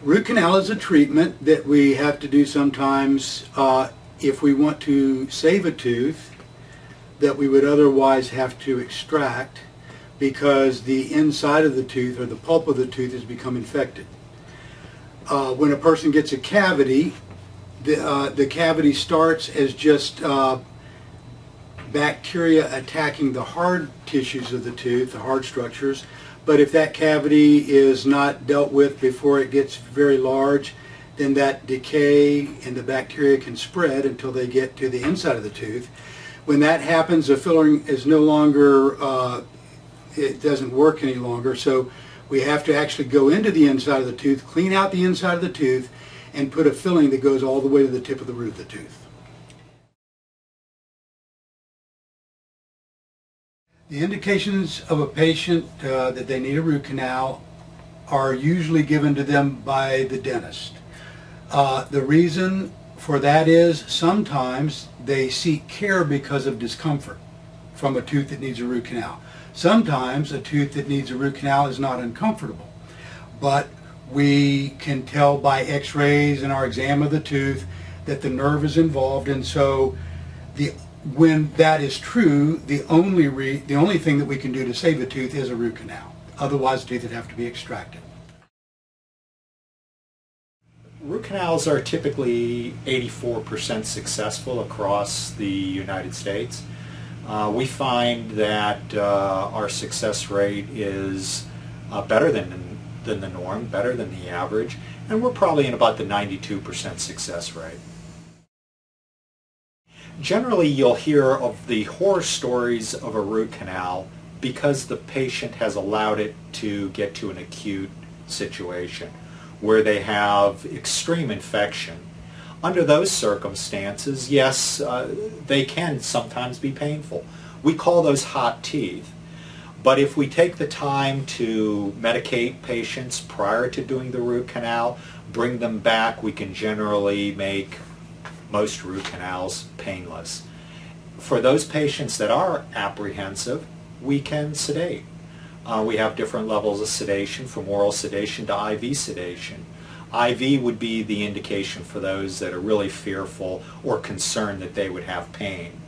Root canal is a treatment that we have to do sometimes if we want to save a tooth that we would otherwise have to extract because the inside of the tooth or the pulp of the tooth has become infected. When a person gets a cavity, the cavity starts as just bacteria attacking the hard tissues of the tooth, the hard structures. But if that cavity is not dealt with before it gets very large, then that decay and the bacteria can spread until they get to the inside of the tooth. When that happens, the filling is no longer, it doesn't work any longer. So we have to actually go into the inside of the tooth, clean out the inside of the tooth, and put a filling that goes all the way to the tip of the root of the tooth. The indications of a patient that they need a root canal are usually given to them by the dentist. The reason for that is sometimes they seek care because of discomfort from a tooth that needs a root canal. Sometimes a tooth that needs a root canal is not uncomfortable, but we can tell by x-rays and our exam of the tooth that the nerve is involved, and so when that is true, the only thing that we can do to save a tooth is a root canal. Otherwise, the tooth would have to be extracted. Root canals are typically 84% successful across the United States. We find that our success rate is better than the norm, better than the average, and we're probably in about the 92% success rate. Generally, you'll hear of the horror stories of a root canal because the patient has allowed it to get to an acute situation where they have extreme infection. Under those circumstances, yes, they can sometimes be painful. We call those hot teeth. But if we take the time to medicate patients prior to doing the root canal, bring them back, we can generally make most root canals painless. For those patients that are apprehensive, we can sedate. We have different levels of sedation, from oral sedation to IV sedation. IV would be the indication for those that are really fearful or concerned that they would have pain.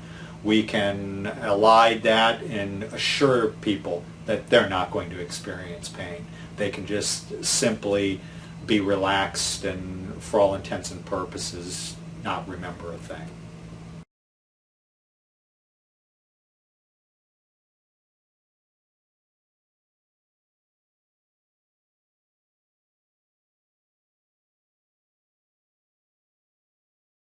We can allay that and assure people that they're not going to experience pain. They can just simply be relaxed and, for all intents and purposes, not remember a thing.